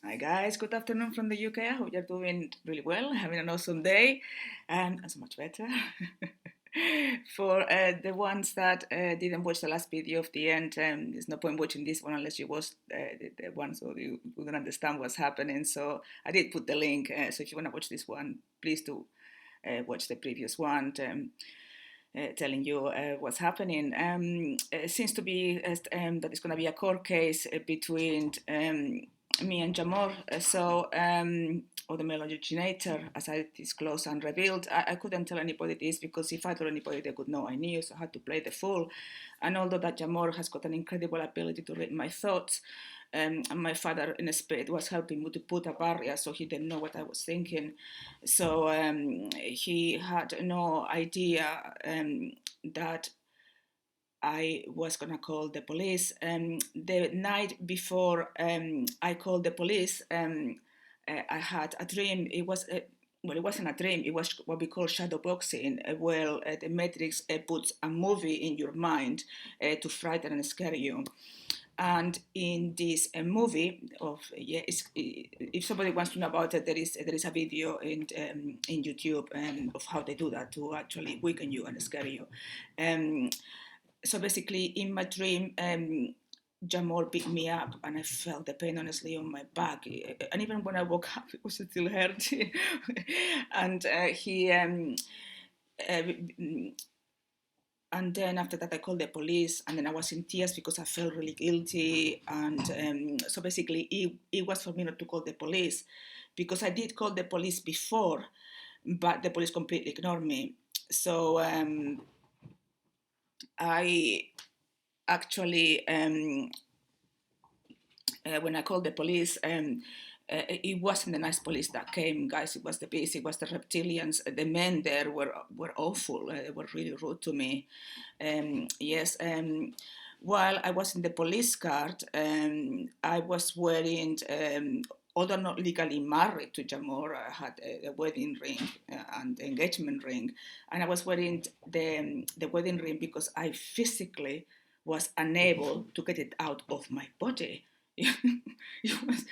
Hi guys, good afternoon from the UK. I hope you're doing really well, having an awesome day, and so much better. For the ones that didn't watch the last video of the end, there's no point watching this one unless you watch the one, so you wouldn't understand what's happening. So I did put the link. So if you want to watch this one, please do watch the previous one. Telling you what's happening. Seems to be that it's going to be a court case between me and Jamor. Or the male originator, as I disclosed and revealed, I couldn't tell anybody this because if I told anybody, they would know I knew, so I had to play the fool. And although that Jamor has got an incredible ability to read my thoughts, and my father in a spirit was helping me to put a barrier so he didn't know what I was thinking. So he had no idea that I was gonna call the police. The night before I called the police, I had a dream. Well, it wasn't a dream. It was what we call shadow boxing, where the Matrix puts a movie in your mind to frighten and scare you. And in this movie of if somebody wants to know about it, there is a video in YouTube of how they do that to actually weaken you and scare you. So basically, in my dream, Jamal beat me up, and I felt the pain honestly on my back. And even when I woke up, it was still hurting. And uh, and then after that I called the police, and then I was in tears because I felt really guilty. And so basically it was for me not to call the police, because I did call the police before, but the police completely ignored me. So I actually when I called the police, it wasn't the nice police that came, guys. It was the beast. It was the reptilians. The men there were awful. They were really rude to me. Yes. While I was in the police car, I was wearing. Although not legally married to Jamor, I had a wedding ring and engagement ring, and I was wearing the wedding ring because I physically was unable to get it out of my body. was,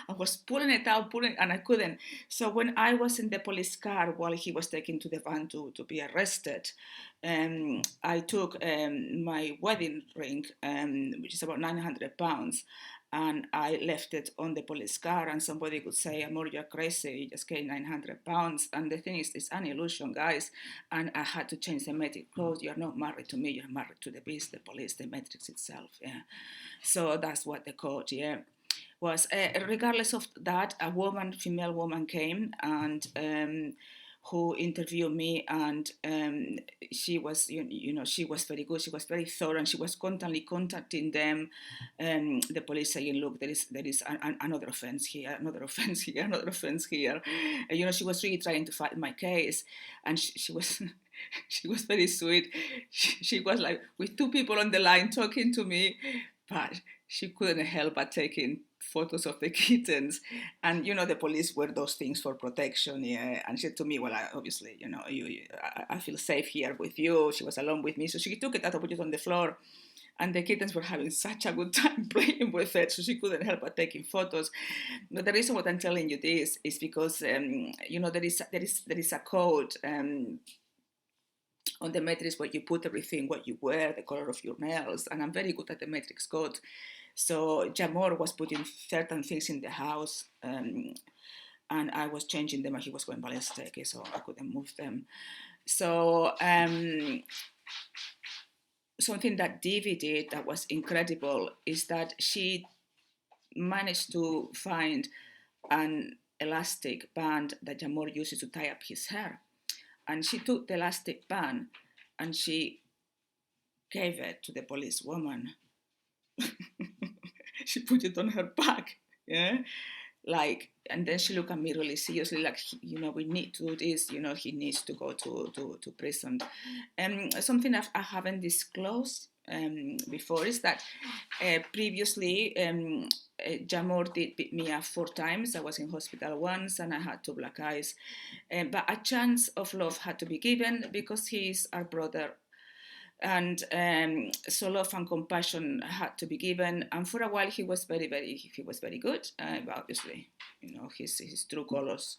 I was pulling it out, and I couldn't. So when I was in the police car while he was taken to the van to be arrested, I took my wedding ring, which is about £900, and I left it on the police car. And somebody could say, Amor, you're crazy, you just gave £900. And the thing is, it's an illusion, guys. And I had to change the metric code. You're not married to me, you're married to the beast, the police, the matrix itself. Yeah. So that's what the code, yeah, was. Regardless of that, a female woman came and who interviewed me, and she was, she was very good. She was very thorough, and she was constantly contacting them, the police, saying, "Look, there is another offence here, another offence here, another offence here." She was really trying to fight my case, and she was. She was very sweet. She was like with two people on the line talking to me, but she couldn't help but taking photos of the kittens. And the police wear those things for protection. Yeah. And she said to me, well, obviously, I feel safe here with you. She was alone with me, so she took it out and put it on the floor. And the kittens were having such a good time playing with it, so she couldn't help but taking photos. But the reason what I'm telling you this is because there is a code on the matrix where you put everything, what you wear, the color of your nails, and I'm very good at the matrix code. So Jamor was putting certain things in the house, and I was changing them, and he was going ballistic, so I couldn't move them. So something that Divi did that was incredible is that she managed to find an elastic band that Jamor uses to tie up his hair. And she took the elastic band and she gave it to the police woman. She put it on her back, yeah, and then she looked at me really seriously, like, we need to do this, he needs to go to prison. Something I haven't disclosed before is that previously Jamor did beat me up 4 times. I was in hospital once and I had 2 black eyes, but a chance of love had to be given because he's our brother. And so love and compassion had to be given. And for a while, he was very good. But obviously, his true colors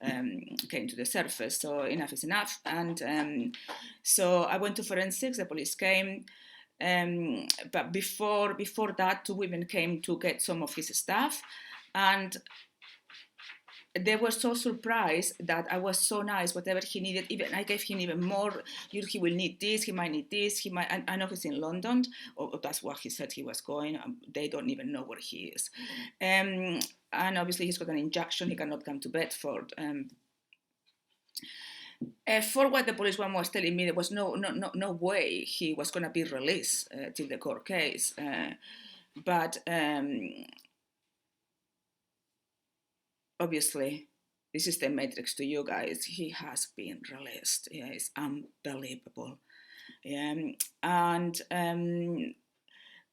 came to the surface. So enough is enough. And so I went to forensics. The police came. But before that, two women came to get some of his stuff, and they were so surprised that I was so nice. Whatever he needed, even I gave him even more. He will need this. He might need this. He might. I know he's in London, or that's what he said he was going. They don't even know where he is, and obviously he's got an injunction. He cannot come to Bedford. For what the police one was telling me, there was no way he was going to be released till the court case. But obviously, this is the matrix to you guys. He has been released. Yeah, it's unbelievable. And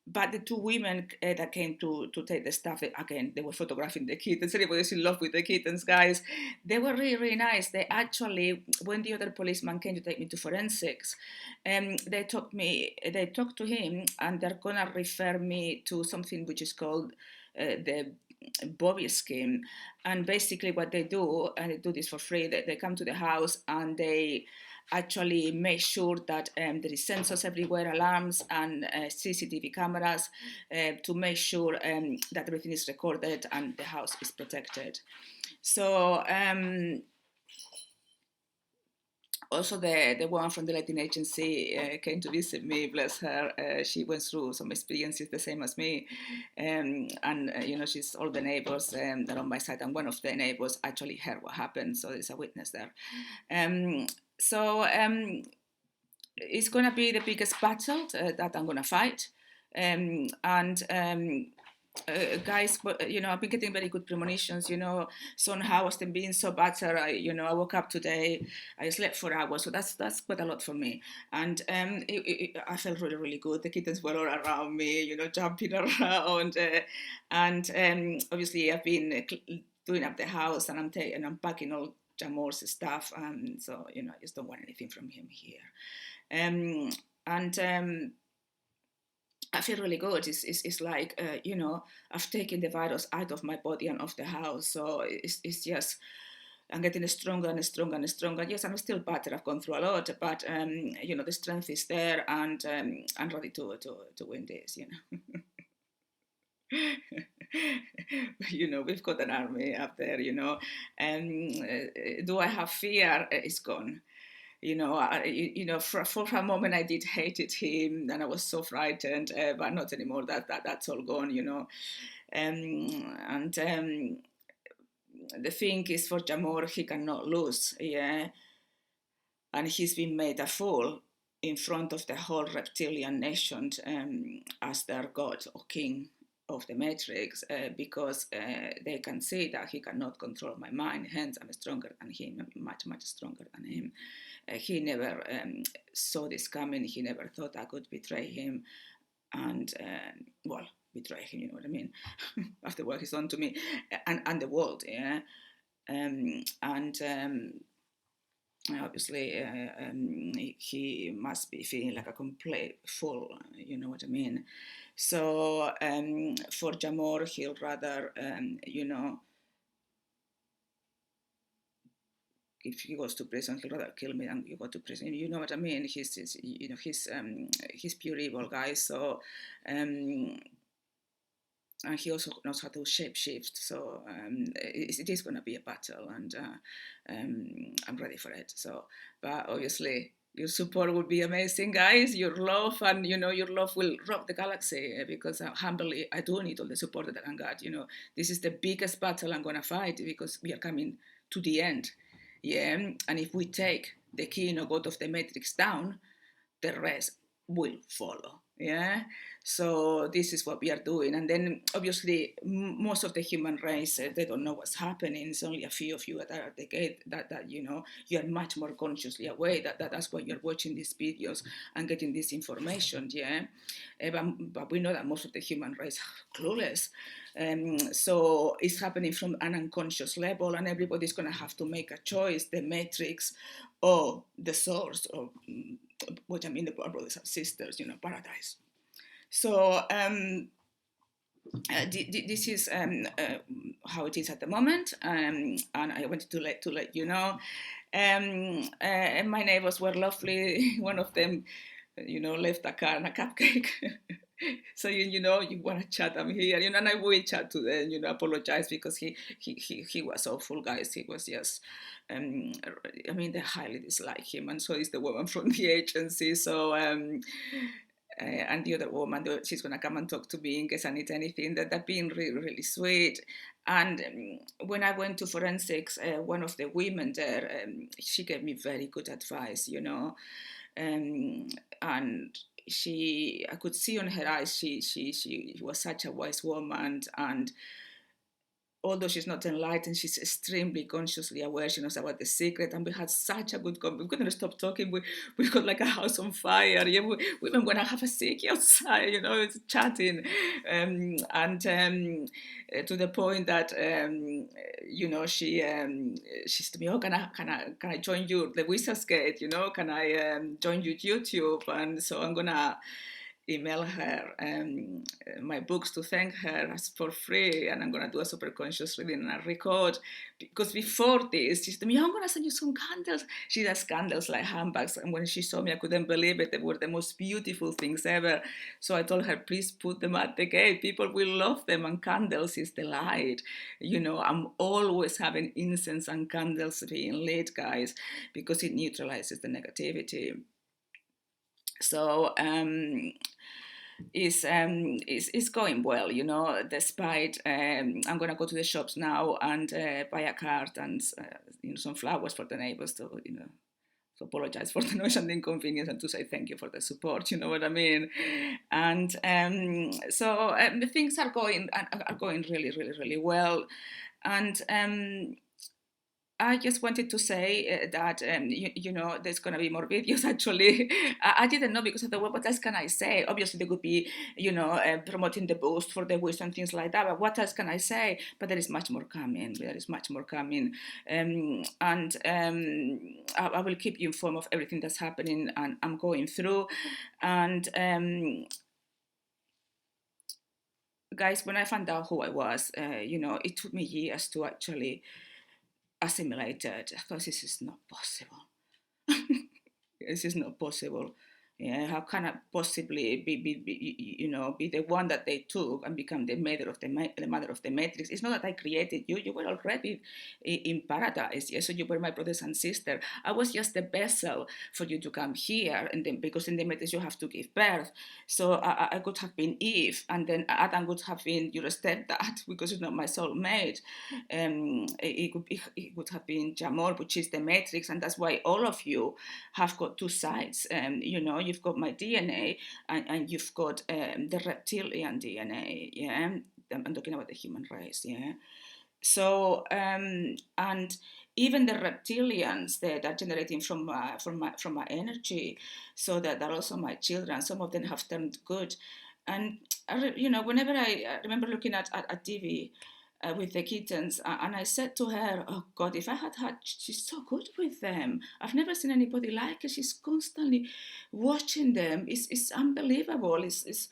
but the two women that came to take the stuff, again, they were photographing the kittens. Everybody's in love with the kittens, guys. They were really, really nice. They actually, when the other policeman came to take me to forensics, they talked to him, and they're gonna refer me to something which is called the Bobby scheme. And basically what they do, and they do this for free, they come to the house and they actually make sure that there is sensors everywhere, alarms and CCTV cameras to make sure that everything is recorded and the house is protected. So also the one from the letting agency came to visit me, bless her. She went through some experiences the same as me, and she's all the neighbors that are on my side, and one of the neighbors actually heard what happened, so there's a witness there. So it's going to be the biggest battle that I'm going to fight. Guys, but I've been getting very good premonitions. Somehow after being so battered, I woke up today, I slept 4 hours, so that's quite a lot for me. And I felt really, really good. The kittens were all around me, jumping around, and obviously I've been doing up the house, and I'm packing all Amor's stuff, so I just don't want anything from him here. And I feel really good. It's like I've taken the virus out of my body and off the house, so it's just I'm getting stronger and stronger and stronger. Yes, I'm still battered. I've gone through a lot, but the strength is there, and I'm ready to win this. We've got an army up there, do I have fear? It's gone. For a moment I did hated him, and I was so frightened, but not anymore. That's all gone, and the thing is, for Amor, he cannot lose, yeah, and he's been made a fool in front of the whole reptilian nation as their god or king of the matrix, because they can see that he cannot control my mind. Hence I'm stronger than him, much stronger than him. He never saw this coming. He never thought I could betray him, and betray him, you know what I mean, after what he's done to me and the world, yeah. Obviously he must be feeling like a complete fool, you know what I mean. So for Amor, he'll rather if he goes to prison, he'll rather kill me than you go to prison. You know what I mean? He's pure evil, guys. So and he also knows how to shapeshift. So it is going to be a battle, and I'm ready for it. So, but obviously, your support would be amazing, guys. Your love, and your love will rock the galaxy, because humbly, I do need all the support that I can get. This is the biggest battle I'm going to fight, because we are coming to the end. Yeah, and if we take the king or god of the matrix down, the rest will follow. Yeah, so this is what we are doing. And then obviously most of the human race, they don't know what's happening. It's only a few of you that are at the gate that you are much more consciously aware that's why you're watching these videos and getting this information. Yeah, but we know that most of the human race are clueless. So it's happening from an unconscious level, and everybody's going to have to make a choice: the matrix or the source, or which I mean the brothers and sisters, paradise. So this is how it is at the moment, and I wanted to let you know. My neighbors were lovely. One of them, left a car and a cupcake. So you want to chat, I'm here, and I will chat to them, apologize because he was awful, guys. He was just, I mean, they highly dislike him, and so is the woman from the agency. So and the other woman, she's gonna come and talk to me in case I need anything. That being really, really sweet. And when I went to forensics, one of the women there, she gave me very good advice, um, and I could see on her eyes, she was such a wise woman, and although she's not enlightened, she's extremely consciously aware. She knows about the secret, and we had such a good conversation. We couldn't stop talking. We got like a house on fire. Yeah, we even went to have a siki outside, chatting, and to the point that she said to me, "Oh, can I join you the Wizards Gate? Can I join you YouTube?" And so I'm gonna email her my books to thank her as for free, and I'm going to do a super conscious reading and a record, because before this she said to me, "I'm going to send you some candles." She does candles like handbags, and when she saw me I couldn't believe it. They were the most beautiful things ever. So I told her, please put them at the gate, people will love them, and candles is the light. I'm always having incense and candles being lit, guys, because it neutralizes the negativity. So is going well, despite I'm gonna go to the shops now and buy a card and some flowers for the neighbors to apologize for the noise and the inconvenience, and to say thank you for the support, you know what I mean? And so things are going really, really, really well. And I just wanted to say that, there's going to be more videos, actually. I didn't know, because I thought, well, what else can I say? Obviously, they could be, promoting the boost for the wish and things like that. But what else can I say? But there is much more coming. There is much more coming. And I will keep you informed of everything that's happening and I'm going through. And guys, when I found out who I was, it took me years to actually assimilate it. I thought, this is not possible. This is not possible. Yeah, how can I possibly be the one that they took and become the mother of the mother of the matrix? It's not that I created you. You were already in paradise. Yes, so you were my brothers and sisters. I was just the vessel for you to come here, and then because in the matrix you have to give birth. So I could have been Eve, and then Adam would have been your stepdad because it's not my soulmate. It would have been Jamor, which is the matrix, and that's why all of you have got two sides. You've got my DNA, and you've got the reptilian DNA. Yeah, I'm talking about the human race. Yeah. So and even the reptilians that are generating from my energy, so that are also my children. Some of them have turned good, and whenever I remember looking at TV with the kittens, and I said to her, "Oh God, if I had, she's so good with them. I've never seen anybody like her. She's constantly watching them. It's unbelievable. It's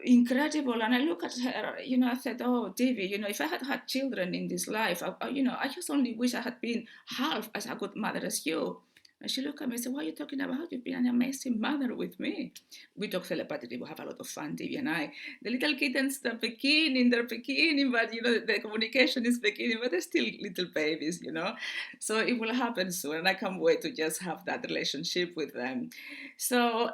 incredible." And I look at her, I said, "Oh, Devi, if I had children in this life, I just only wish I had been half as a good mother as you." And she looked at me and said, "What are you talking about? You've been an amazing mother with me." We talk telepathically, we have a lot of fun, Devi and I. The little kittens, they're beginning, but, the communication is beginning, but they're still little babies. So it will happen soon, and I can't wait to just have that relationship with them. So,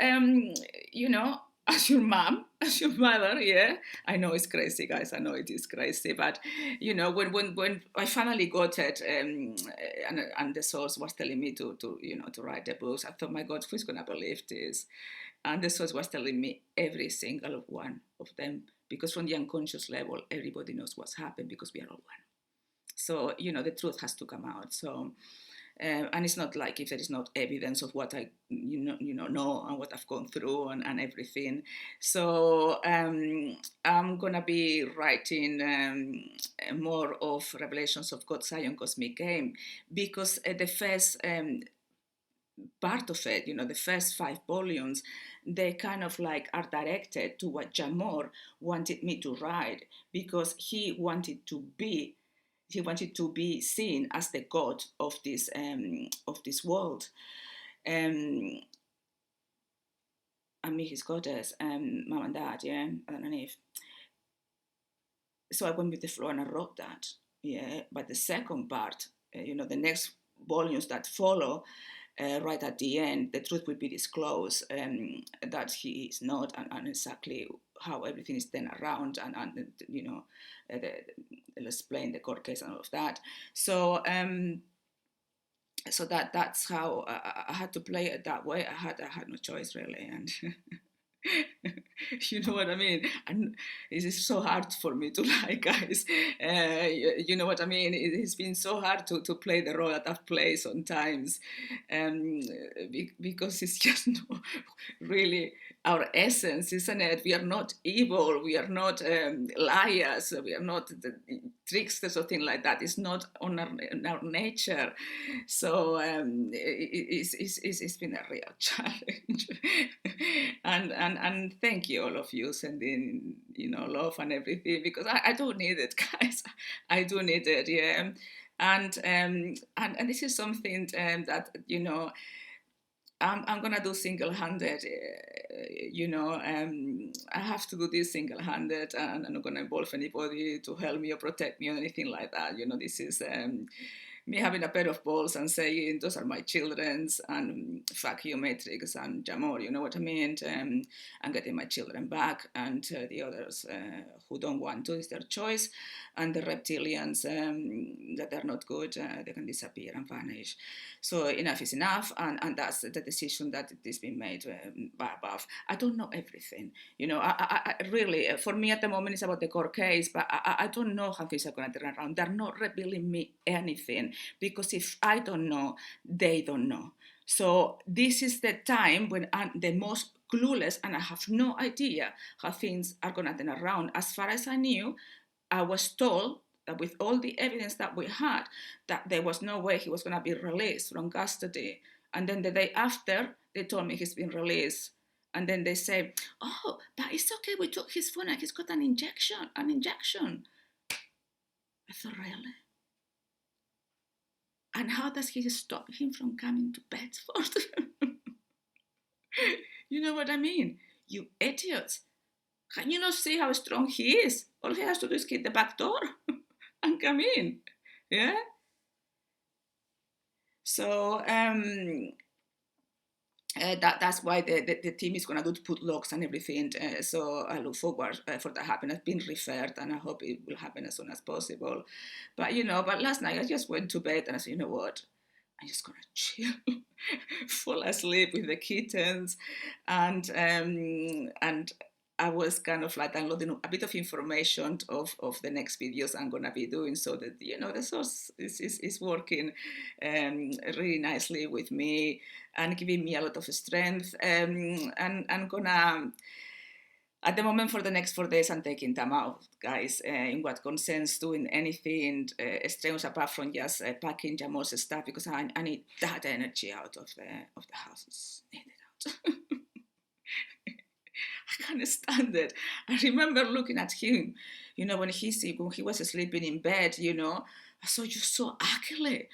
as your mom, as your mother, yeah. I know it's crazy, guys. I know it is crazy, but when I finally got it, and the source was telling me to write the books, I thought, my God, who's gonna believe this? And the source was telling me every single one of them, because from the unconscious level, everybody knows what's happened because we are all one. So the truth has to come out. So. And it's not like if there is not evidence of what I know and what I've gone through and everything. So I'm gonna be writing more of Revelations of God, Zion, Cosmic Game, because part of it, the first 5 volumes, they kind of like are directed to what Jamor wanted me to write, because he wanted to be seen as the god of this world. Um, I mean, his goddess, mom and dad, yeah, I don't know if. So I went with the flow and I wrote that, yeah. But the second part, the next volumes that follow, right at the end, the truth will be disclosed, that he is not, and exactly how everything is then around, and they'll explain the court case and all of that. So so that's how I had to play it that way. I had no choice really, and you know what I mean? And it is so hard for me to lie, guys. You know what I mean? It has been so hard to play the role that I've played sometimes, because it's just not really our essence, isn't it? We are not evil. We are not liars. We are not tricksters or things like that. It's not in our nature. So it's been a real challenge. and thank you all of you sending love and everything, because I do need it, guys. I do need it, yeah. And this is something that I'm gonna do single-handed. I have to do this single-handed, and I'm not gonna involve anybody to help me or protect me or anything like that. This is me having a pair of balls and saying those are my children's, and fuck you Matrix and Jamor, you know what I mean, and getting my children back, and the others who don't want to, is their choice, and the reptilians that are not good, they can disappear and vanish. So enough is enough, and that's the decision that is being made by above. I don't know everything, I really, for me at the moment it's about the court case, but I don't know how things are going to turn around. They're not revealing me anything, because if I don't know, they don't know. So this is the time when I'm the most clueless, and I have no idea how things are going to turn around. As far as I knew, I was told that with all the evidence that we had, that there was no way he was going to be released from custody. And then the day after, they told me he's been released. And then they say, oh, but it's okay, we took his phone and he's got an injection. I thought, really? And how does he stop him from coming to Bedford? You know what I mean? You idiots. Can you not see how strong he is? All he has to do is hit the back door and come in. Yeah? So that's why the team is going to put locks and everything. So I look forward for that happen. I've been referred, and I hope it will happen as soon as possible. But but last night I just went to bed and I said, you know what? I'm just gonna chill, fall asleep with the kittens, and I was kind of like downloading a bit of information of the next videos I'm gonna be doing, so that the source is working really nicely with me and giving me a lot of strength. And I'm gonna, at the moment, for the next 4 days, I'm taking time out, guys, in what concerns doing anything strange apart from just packing Jamal's stuff, because I need that energy out of the house. I need it out. I can't stand it. I remember looking at him, when he was sleeping in bed, I saw you so ugly.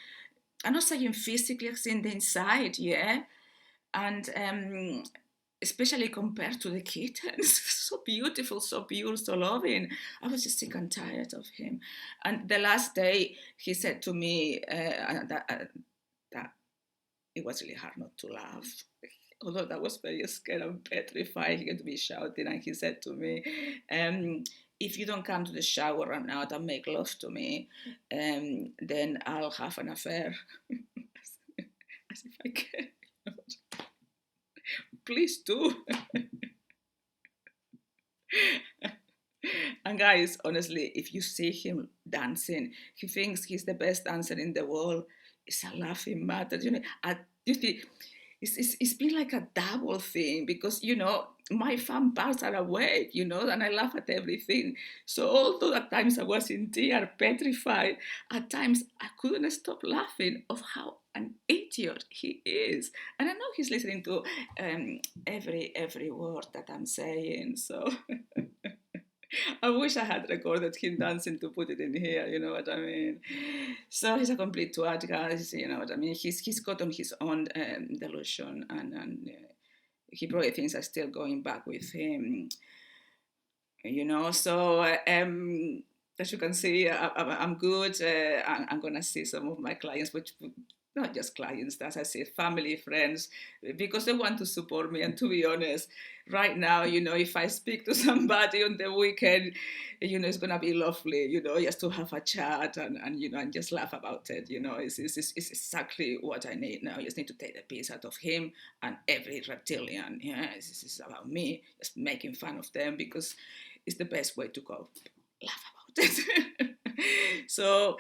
I'm not saying physically, I'm saying the inside, yeah? And especially compared to the kittens, so beautiful, so pure, so loving. I was just sick and tired of him. And the last day, he said to me that it was really hard not to laugh. Although that was very scared and petrified, he had to be shouting, and he said to me, if you don't come to the shower right now and make love to me, then I'll have an affair. As if I can. Please do. And guys, honestly, if you see him dancing, he thinks he's the best dancer in the world. It's a laughing matter. It's been like a double thing, because my fan parts are awake, and I laugh at everything. So although at times I was in tears, petrified, at times I couldn't stop laughing of how an idiot he is. And I know he's listening to every word that I'm saying. So I wish I had recorded him dancing to put it in here, you know what I mean? So he's a complete twat, guys, you know what I mean? He's got on his own delusion, and he probably thinks I'm still going back with him, you know? So, as you can see, I'm good. I'm going to see some of my clients, which not just clients, as I say, family, friends, because they want to support me. And to be honest, right now, you know, if I speak to somebody on the weekend, you know, it's going to be lovely, you know, just to have a chat and you know, and just laugh about it. You know, it's exactly what I need now. I just need to take the piece out of him and every reptilian. Yeah, this is about me, just making fun of them because it's the best way to go. Laugh about it. So,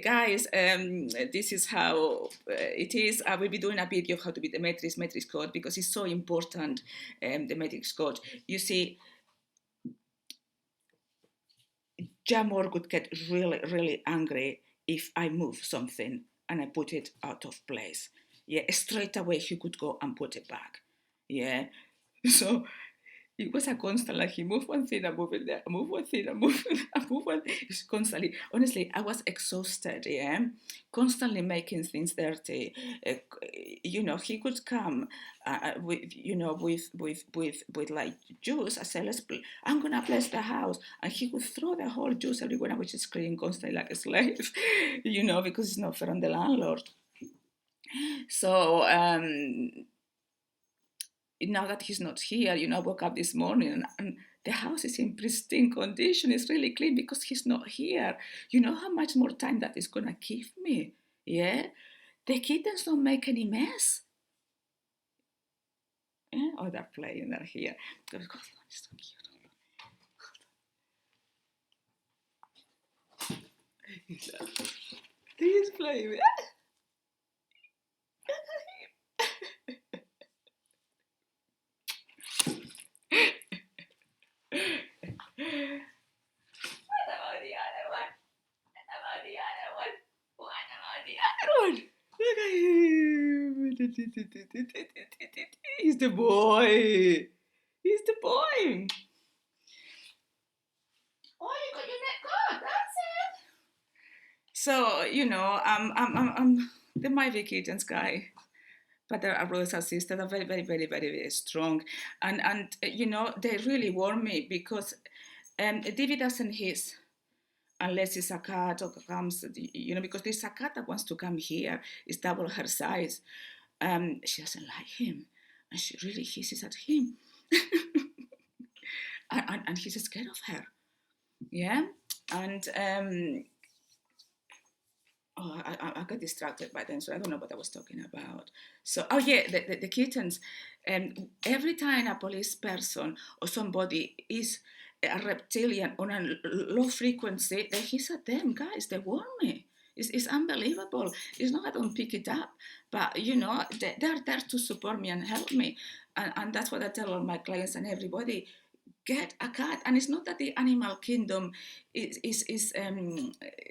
guys, this is how it is. I will be doing a video of how to be the matrix code because it's so important. The matrix code. You see, Jamor could get really angry if I move something and I put it out of place. Yeah, straight away he could go and put it back. Yeah. So it was a constant, like he moved one thing, I move it there, I move one thing, I move it, I move one. It's constantly. Honestly, I was exhausted. Yeah, constantly making things dirty. You know, he could come with, you know, with like juice. I said, I'm gonna bless the house, and he would throw the whole juice everywhere, which is screaming constantly like a slave. You know, because it's not fair on the landlord. So now that he's not here, you know, I woke up this morning and the house is in pristine condition. It's really clean because he's not here. You know how much more time that is going to give me? Yeah? The kittens don't make any mess. Yeah? Oh, they're playing, they're here. Hold on, it's so cute. He's playing. What about the other one? What about the other one? What about the other one? Look at him. He's the boy. He's the boy. Oh, you got your neck cut. That's it. So you know, I'm the Myvi kittens guy. But there are brothers and sisters that are very strong, and you know they really warn me because David doesn't hiss unless it's a cat or comes, you know, because there's a cat that wants to come here, it's double her size. She doesn't like him, and she really hisses at him, and he's scared of her. Yeah, and oh, I got distracted by then, so I don't know what I was talking about. So, oh yeah, the kittens. Every time a police person or somebody is a reptilian on a low frequency, they hiss at them, guys. They warn me. It's unbelievable. It's not I don't pick it up, but you know they're there to support me and help me, and that's what I tell all my clients and everybody. Get a cat, and it's not that the animal kingdom is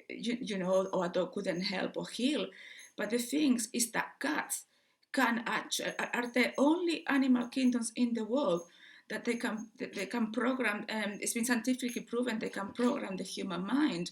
you know, or a dog couldn't help or heal, but the things is that cats can actually are the only animal kingdoms in the world that they can program. It's been scientifically proven they can program the human mind.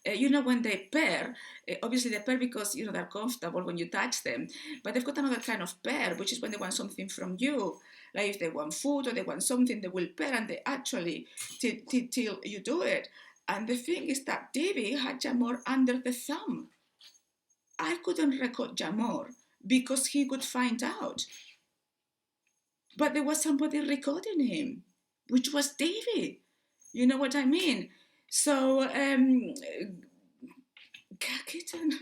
You know, when they pair, obviously they pair because you know they're comfortable when you touch them, but they've got another kind of pair, which is when they want something from you. Like if they want food or they want something, they will pair and they actually till you do it. And the thing is that Davy had Jamor under the thumb. I couldn't record Jamor because he could find out. But there was somebody recording him, which was Davy. You know what I mean? So, kitten.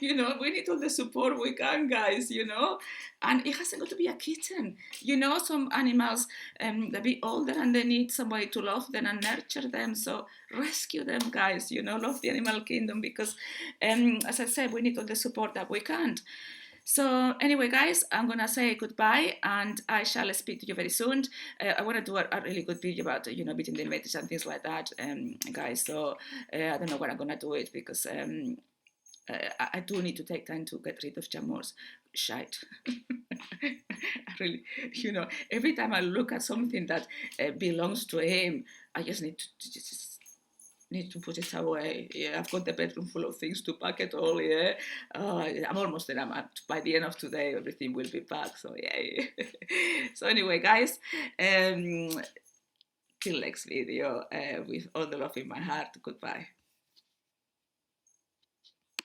You know, we need all the support we can, guys, you know, and it hasn't got to be a kitten. You know, some animals they be older and they need somebody to love them and nurture them, so rescue them, guys, you know, love the animal kingdom because as I said, we need all the support that we can. So anyway, guys, I'm going to say goodbye and I shall speak to you very soon. I want to do a really good video about, you know, beating the invaders and things like that, guys. So I don't know when I'm going to do it because I do need to take time to get rid of Jamor's shite. I really, every time I look at something that belongs to him, I just need to put it away. Yeah, I've got the bedroom full of things to pack it all. Yeah, I'm almost there. By the end of today, everything will be packed. So yeah. So anyway, guys, till next video. With all the love in my heart. Goodbye.